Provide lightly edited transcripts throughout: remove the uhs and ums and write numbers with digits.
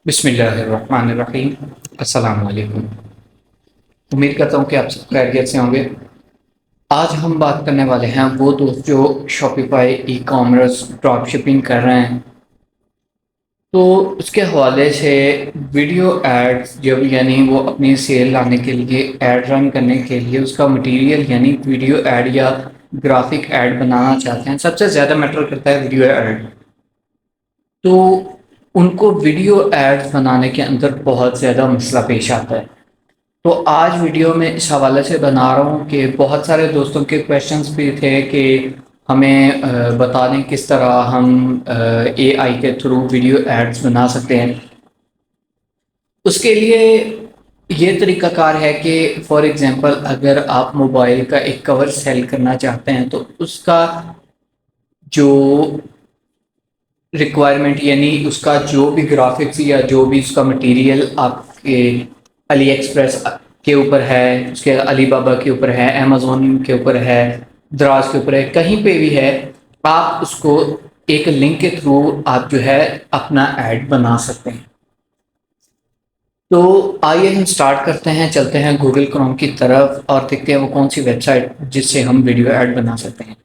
बिस्मिल्लाहिर्रहमानिर्रहीम। अस्सलाम वालेकुम। उम्मीद करता हूँ कि आप सब खैरियत से होंगे। आज हम बात करने वाले हैं वो दोस्त जो Shopify e commerce drop shipping कर रहे हैं। तो उसके हवाले से वीडियो एड्स जब यानी वो अपनी सेल लाने के लिए एड रन करने के लिए उसका मटेरियल यानी वीडियो एड या ग्राफिक एड बनाना चाहते हैं, सबसे ज़्यादा मैटर करता है वीडियो एड। तो उनको वीडियो एड्स बनाने के अंदर बहुत ज़्यादा मसला पेश आता है। तो आज वीडियो में इस हवाले से बना रहा हूँ कि बहुत सारे दोस्तों के क्वेश्चंस भी थे कि हमें बता दें किस तरह हम एआई के थ्रू वीडियो एड्स बना सकते हैं। उसके लिए ये तरीक़ाकार है कि फॉर एग्ज़ाम्पल अगर आप मोबाइल का एक कवर सेल करना चाहते हैं तो उसका जो रिक्वायरमेंट यानी उसका जो भी ग्राफिक्स या जो भी उसका मटेरियल आपके अली एक्सप्रेस के ऊपर है, उसके अली बाबा के ऊपर है, अमेज़ोन के ऊपर है, दराज के ऊपर है, कहीं पे भी है, आप उसको एक लिंक के थ्रू आप जो है अपना ऐड बना सकते हैं। तो आइए हम स्टार्ट करते हैं, चलते हैं गूगल क्रोम की तरफ और देखते हैं वो कौन सी वेबसाइट जिससे हम वीडियो ऐड बना सकते हैं।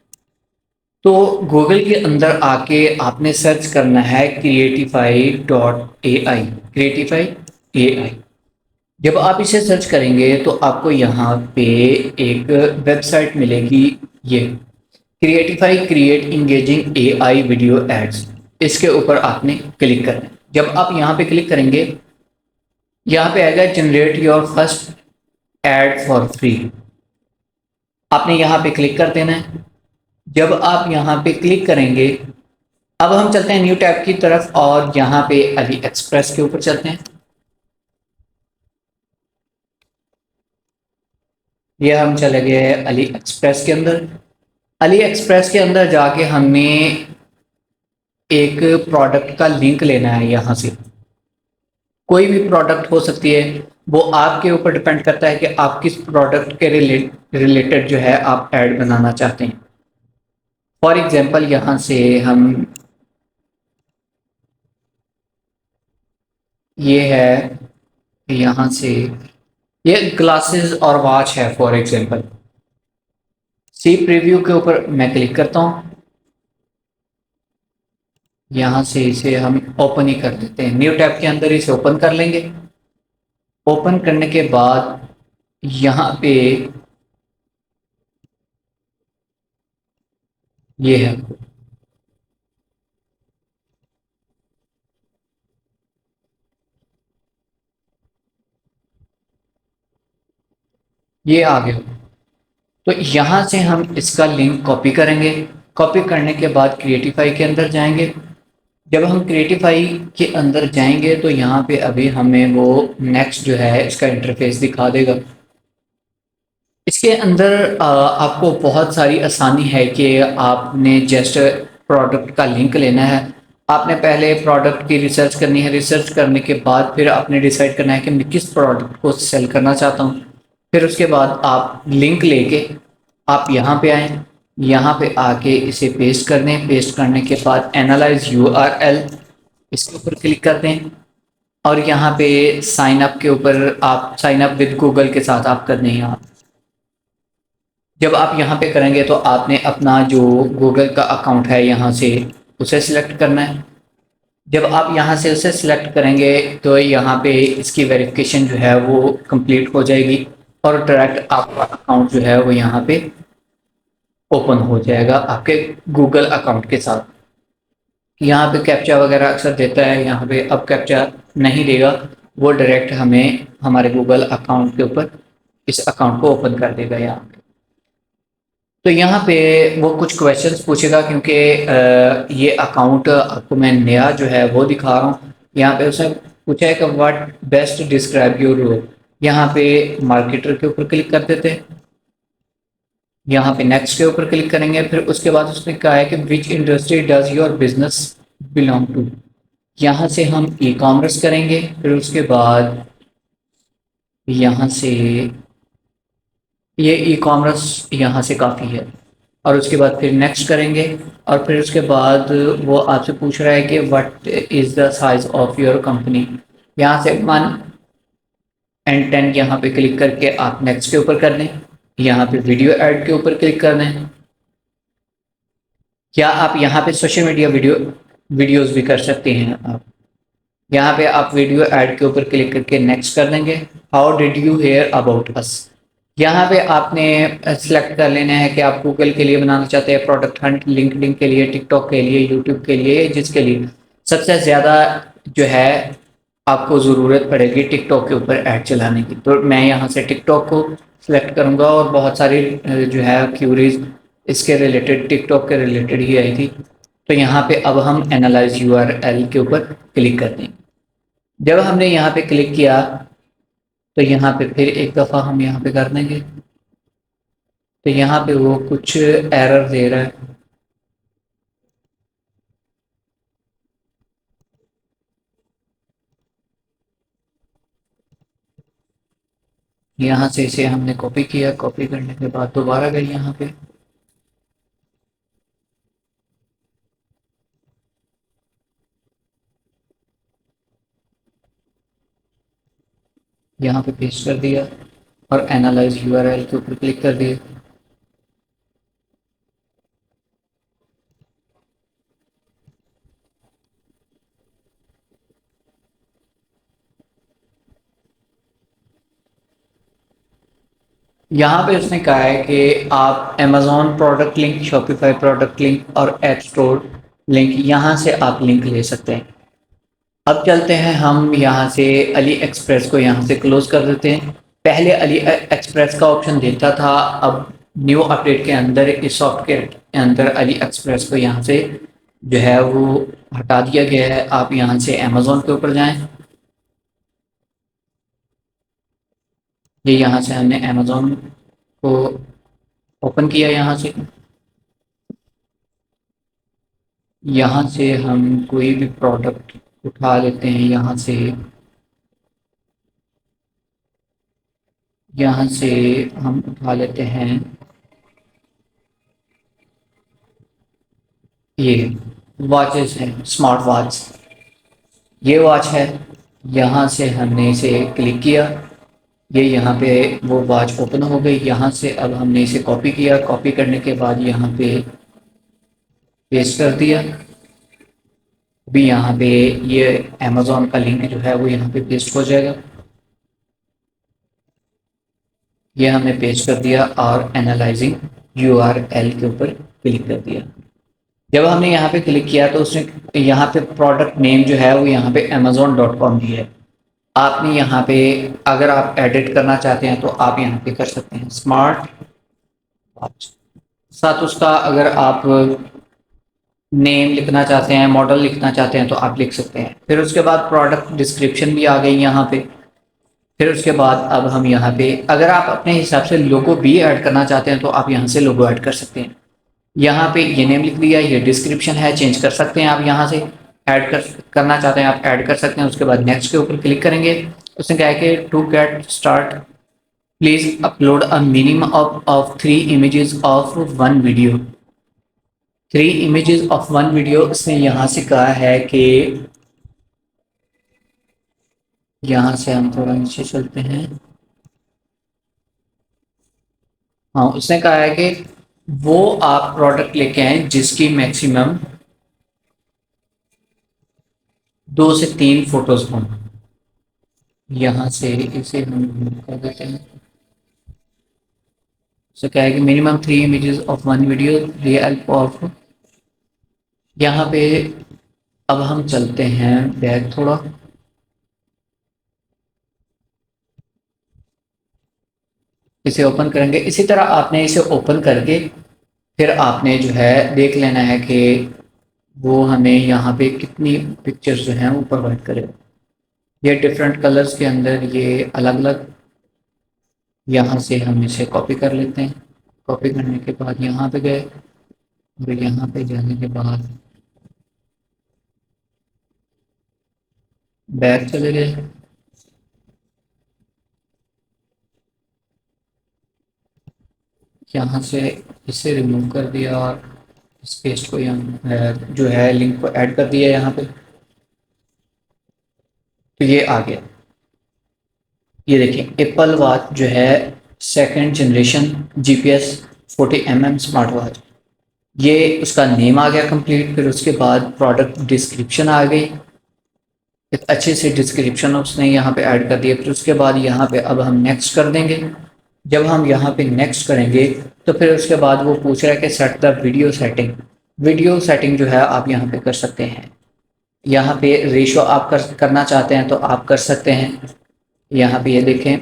तो गूगल के अंदर आके आपने सर्च करना है creatify.ai, क्रिएटिफाई AI। जब आप इसे सर्च करेंगे तो आपको यहाँ पे एक वेबसाइट मिलेगी, ये Creatify create engaging AI video ads. इसके ऊपर आपने क्लिक करना है। जब आप यहाँ पे क्लिक करेंगे, यहाँ पे आएगा generate your first aid for free. आपने यहाँ पे क्लिक कर देना है। जब आप यहाँ पे क्लिक करेंगे, अब हम चलते हैं न्यू टैब की तरफ और यहाँ पे अली एक्सप्रेस के ऊपर चलते हैं। ये हम चले गए अली एक्सप्रेस के अंदर। अली एक्सप्रेस के अंदर जाके हमें एक प्रोडक्ट का लिंक लेना है। यहाँ से कोई भी प्रोडक्ट हो सकती है, वो आपके ऊपर डिपेंड करता है कि आप किस प्रोडक्ट के रिलेटेड जो है आप ऐड बनाना चाहते हैं। फॉर एग्जांपल यहाँ से हम ये है, यहाँ से ये ग्लासेस और वॉच है फॉर एग्जांपल। सी प्रीव्यू के ऊपर मैं क्लिक करता हूँ। यहाँ से इसे हम ओपन ही कर देते हैं, न्यू टैब के अंदर इसे ओपन कर लेंगे। ओपन करने के बाद यहाँ पे ये है, ये आ गया। तो यहाँ से हम इसका लिंक कॉपी करेंगे। कॉपी करने के बाद क्रिएटिफाई के अंदर जाएंगे। जब हम क्रिएटिफाई के अंदर जाएंगे तो यहाँ पे अभी हमें वो नेक्स्ट जो है इसका इंटरफेस दिखा देगा। इसके अंदर आपको बहुत सारी आसानी है कि आपने जस्ट प्रोडक्ट का लिंक लेना है। आपने पहले प्रोडक्ट की रिसर्च करनी है, रिसर्च करने के बाद फिर आपने डिसाइड करना है कि मैं किस प्रोडक्ट को सेल करना चाहता हूँ। फिर उसके बाद आप लिंक लेके आप यहाँ पे आएँ, यहाँ पे आके इसे पेस्ट कर दें। पेस्ट करने के बाद एनालाइज URL, इसके ऊपर क्लिक कर दें और यहाँ पे साइन अप के ऊपर आप साइन अप विद गूगल के साथ आप कर दें। यहाँ जब आप यहाँ पे करेंगे तो आपने अपना जो गूगल का अकाउंट है यहाँ से उसे सिलेक्ट करना है। जब आप यहाँ से उसे सिलेक्ट करेंगे तो यहाँ पे इसकी वेरिफिकेशन जो है वो कंप्लीट हो जाएगी और डायरेक्ट आपका अकाउंट जो है वो यहाँ पे ओपन हो जाएगा आपके गूगल अकाउंट के साथ। यहाँ पे कैप्चा वगैरह अक्सर देता है, यहाँ पे अब कैप्चा नहीं देगा, वो डायरेक्ट हमें हमारे गूगल अकाउंट के ऊपर इस अकाउंट को ओपन कर देगा। यहाँ पे तो यहाँ पे वो कुछ क्वेश्चंस पूछेगा क्योंकि ये अकाउंट आपको मैं नया जो है वो दिखा रहा हूँ। यहाँ पे उसने पूछा है कि what best describe your role. यहाँ पे मार्केटर के ऊपर क्लिक कर देते हैं। यहाँ पे नेक्स्ट के ऊपर क्लिक करेंगे। फिर उसके बाद उसने कहा है कि which industry does your business belong to. यहाँ से हम ई कॉमर्स करेंगे। फिर उसके बाद यहाँ से ये ई कॉमर्स यहाँ से काफ़ी है और उसके बाद फिर नेक्स्ट करेंगे और फिर उसके बाद वो आपसे पूछ रहा है कि what is the size of your company. यहाँ से 1 and 10 यहाँ पे क्लिक करके आप नेक्स्ट के ऊपर कर दें। यहाँ पे वीडियो ऐड के ऊपर क्लिक कर दें। या आप यहाँ पे सोशल मीडिया वीडियोस भी कर सकते हैं। आप यहाँ पे आप वीडियो ऐड के ऊपर क्लिक करके नेक्स्ट कर देंगे। How did you hear about us, यहाँ पे आपने सिलेक्ट कर लेना है कि आप गूगल के लिए बनाना चाहते हैं, प्रोडक्ट हंट, लिंक्डइन के लिए, टिकटॉक के लिए, यूट्यूब के लिए, जिसके लिए सबसे ज़्यादा जो है आपको ज़रूरत पड़ेगी टिकटॉक के ऊपर ऐड चलाने की। तो मैं यहाँ से टिकटॉक को सिलेक्ट करूँगा और बहुत सारी जो है क्यूरीज इसके रिलेटेड, टिकटॉक के रिलेटेड ही आई थी। तो यहाँ पे अब हम एनालाइज यूआरएल के ऊपर क्लिक कर देंगे। जब हमने यहाँ पे क्लिक किया तो यहाँ पे फिर एक दफ़ा हम यहाँ पे कर देंगे। तो यहाँ पे वो कुछ एरर दे रहा है। यहाँ से इसे हमने कॉपी किया, कॉपी करने के बाद दोबारा गए यहाँ पे, यहाँ पे पेस्ट कर दिया और एनालाइज यूआरएल के ऊपर क्लिक कर दिया। यहाँ पे उसने कहा है कि आप Amazon product link, Shopify product link और ऐप स्टोर लिंक, यहाँ से आप लिंक ले सकते हैं। अब चलते हैं हम यहाँ से अली एक्सप्रेस को यहाँ से क्लोज कर देते हैं। पहले अली एक्सप्रेस का ऑप्शन देता था, अब न्यू अपडेट के अंदर इस सॉफ्टवेयर के अंदर अली एक्सप्रेस को यहाँ से जो है वो हटा दिया गया है। आप यहाँ से अमेज़ॉन के ऊपर जाएं। ये यहाँ से हमने अमेज़ॉन को ओपन किया। यहाँ से हम कोई भी प्रोडक्ट उठा लेते हैं। यहाँ से हम उठा लेते हैं ये वॉचेस हैं, स्मार्ट वॉच, ये वॉच है। यहाँ से हमने इसे क्लिक किया, ये यहाँ पे वो वॉच ओपन हो गई। यहाँ से अब हमने इसे कॉपी किया, कॉपी करने के बाद यहाँ पे पेस्ट कर दिया। अभी यहाँ पे ये अमेज़ॉन का लिंक जो है वो यहाँ पे पेस्ट हो जाएगा। ये हमने पेस्ट कर दिया और एनालाइजिंग यूआरएल के ऊपर क्लिक कर दिया। जब हमने यहाँ पे क्लिक किया तो उसने यहाँ पे प्रोडक्ट नेम जो है वो यहाँ पे amazon.com दिया है। आपने यहाँ पे अगर आप एडिट करना चाहते हैं तो आप यहाँ पे कर सकते हैं स्मार्ट वॉच, साथ उसका अगर आप नेम लिखना चाहते हैं, मॉडल लिखना चाहते हैं तो आप लिख सकते हैं। फिर उसके बाद प्रोडक्ट डिस्क्रिप्शन भी आ गई यहाँ पे। फिर उसके बाद अब हम यहाँ पे अगर आप अपने हिसाब से लोगो भी ऐड करना चाहते हैं तो आप यहाँ से लोगो ऐड कर सकते हैं। यहाँ पे ये नेम लिख दिया, ये डिस्क्रिप्शन है, चेंज कर सकते हैं आप। यहाँ से करना चाहते हैं आप ऐड कर सकते हैं। उसके बाद नेक्स्ट के ऊपर क्लिक करेंगे। उसने कहा है कि to get start please upload a minimum of 3 images of 1 video. 3 images of 1 video उसने यहाँ से कहा है कि यहाँ से हम थोड़ा नीचे चलते हैं। हाँ, उसने कहा है कि वो आप प्रोडक्ट लेके आए जिसकी मैक्सिमम 2 से 3 फोटोज हों। यहाँ से इसे हम remove कर देते हैं। उससे क्या है कि minimum 3 images of 1 video real of. यहाँ पे अब हम चलते हैं बैक थोड़ा। इसे ओपन करेंगे। इसी तरह आपने इसे ओपन करके फिर आपने जो है देख लेना है कि वो हमें यहाँ पे कितनी पिक्चर्स जो हैं वो प्रोवाइड करेगा। ये डिफरेंट कलर्स के अंदर ये अलग अलग। यहाँ से हम इसे कॉपी कर लेते हैं। कॉपी करने के बाद यहाँ पे गए और यहाँ पे जाने के बाद बैक चले गए। यहाँ से इसे रिमूव कर दिया और इस पेस्ट को यहाँ जो है लिंक को ऐड कर दिया यहाँ पे। तो ये आ गया। ये देखिए एप्पल वॉच जो है second generation GPS 40mm smart watch, ये उसका नेम आ गया कंप्लीट। फिर उसके बाद प्रोडक्ट डिस्क्रिप्शन आ गई, एक अच्छे से डिस्क्रिप्शन उसने यहाँ पे ऐड कर दिया। फिर उसके बाद यहाँ पे अब हम नेक्स्ट कर देंगे। जब हम यहाँ पे नेक्स्ट करेंगे तो फिर उसके बाद वो पूछ रहा है कि set the video setting. Video setting जो है आप यहाँ पे कर सकते हैं। यहाँ पे रेशो आप करना चाहते हैं तो आप कर सकते हैं। यहाँ पे ये देखें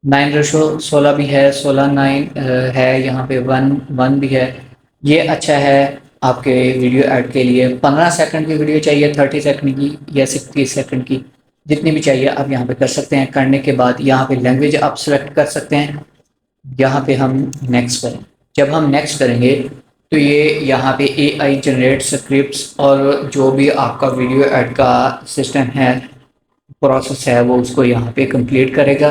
9:16 भी है, 16:9 है, यहाँ पे 1:1 भी है। ये अच्छा है आपके वीडियो ऐड के लिए। 15 सेकंड की वीडियो चाहिए, 30 सेकंड की या 60 सेकंड की, जितनी भी चाहिए आप यहाँ पे कर सकते हैं। करने के बाद यहाँ पे लैंग्वेज आप सेलेक्ट कर सकते हैं। यहाँ पे हम नेक्स्ट करें। जब हम नेक्स्ट करेंगे तो ये यहाँ पे AI जनरेट स्क्रिप्ट्स और जो भी आपका वीडियो ऐड का सिस्टम है, प्रोसेस है, वो उसको यहाँ पे कंप्लीट करेगा।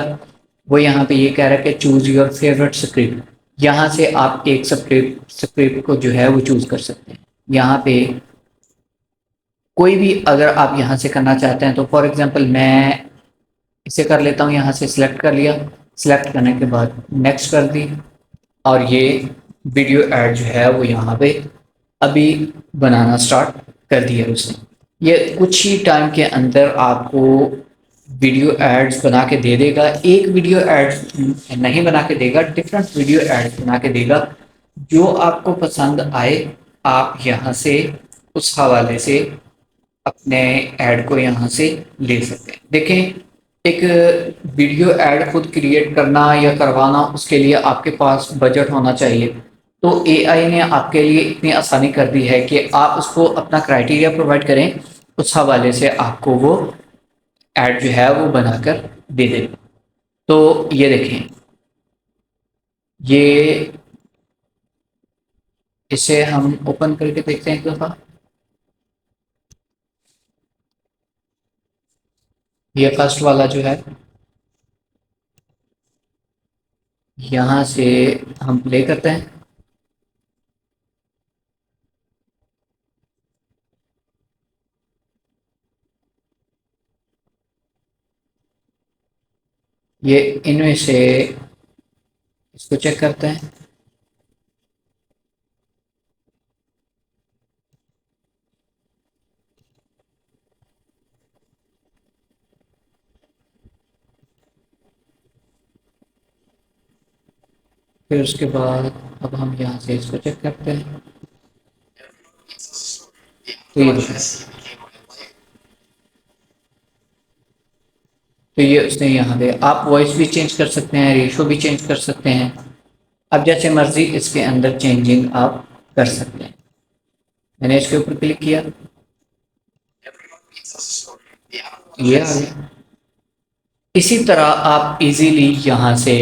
वो यहाँ पे ये कह रहा है कि चूज़ योर फेवरेट स्क्रिप्ट। यहाँ से आप एक स्क्रिप्ट को जो है वो चूज़ कर सकते हैं। यहाँ पे कोई भी अगर आप यहाँ से करना चाहते हैं तो फॉर एग्जांपल मैं इसे कर लेता हूँ। यहाँ से सिलेक्ट कर लिया, सिलेक्ट करने के बाद नेक्स्ट कर दी और ये वीडियो ऐड जो है वो यहाँ पे अभी बनाना स्टार्ट कर दिया उसने। ये कुछ ही टाइम के अंदर आपको वीडियो एड्स बना के दे देगा। एक वीडियो एड्स नहीं बना के देगा, डिफरेंट वीडियो एड्स बना के देगा। जो आपको पसंद आए आप यहाँ से उस हवाले से अपने ऐड को यहाँ से ले सकते हैं। देखें, एक वीडियो ऐड खुद क्रिएट करना या करवाना, उसके लिए आपके पास बजट होना चाहिए। तो AI ने आपके लिए इतनी आसानी कर दी है कि आप उसको अपना क्राइटेरिया प्रोवाइड करें, उस हवाले से आपको वो ऐड जो है वो बनाकर दे देगा। तो ये देखें, ये इसे हम ओपन करके देखते हैं एक दफ़ा। ये फर्स्ट वाला जो है यहाँ से हम प्ले करते हैं। ये इनमें से इसको चेक करते हैं। फिर उसके बाद अब हम यहाँ से इसको चेक करते हैं। तो ये देखिए, तो ये उसने यहाँ पे आप वॉइस भी चेंज कर सकते हैं, रेशो भी चेंज कर सकते हैं। अब जैसे मर्जी इसके अंदर चेंजिंग आप कर सकते हैं। मैंने इसके ऊपर क्लिक किया, ये आ गया। इसी तरह आप इजीली यहाँ से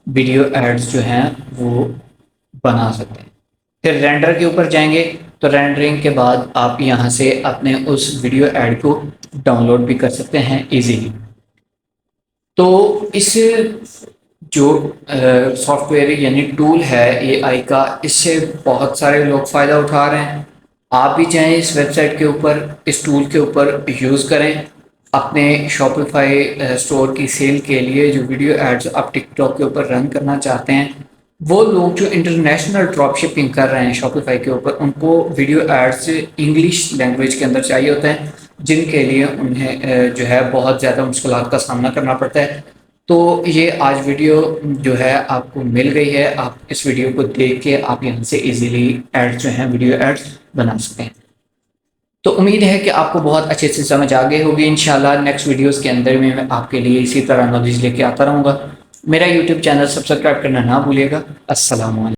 वीडियो एड्स जो हैं वो बना सकते हैं। फिर रेंडर के ऊपर जाएंगे तो रेंडरिंग के बाद आप यहाँ से अपने उस वीडियो ऐड को डाउनलोड भी कर सकते हैं इजीली। तो इस जो सॉफ्टवेयर यानी टूल है AI का, इससे बहुत सारे लोग फ़ायदा उठा रहे हैं। आप भी चाहें इस वेबसाइट के ऊपर, इस टूल के ऊपर यूज़ करें अपने शॉपिफाई स्टोर की सेल के लिए। जो वीडियो एड्स आप टिकटॉक के ऊपर रन करना चाहते हैं, वो लोग जो इंटरनेशनल ड्रॉप शिपिंग कर रहे हैं शॉपिफाई के ऊपर, उनको वीडियो एड्स इंग्लिश लैंग्वेज के अंदर चाहिए होते हैं, जिनके लिए उन्हें जो है बहुत ज़्यादा मुश्किलात का सामना करना पड़ता है। तो ये आज वीडियो जो है आपको मिल गई है। आप इस वीडियो को देख के आप यहाँ से इजीली एड्स जो हैं वीडियो एड्स बना सकते हैं। तो उम्मीद है कि आपको बहुत अच्छे से समझ आ गई होगी। इंशाल्लाह नेक्स्ट वीडियोस के अंदर में मैं आपके लिए इसी तरह नॉलेज लेके आता रहूँगा। मेरा यूट्यूब चैनल सब्सक्राइब करना ना भूलिएगा। अस्सलाम वालेकुम।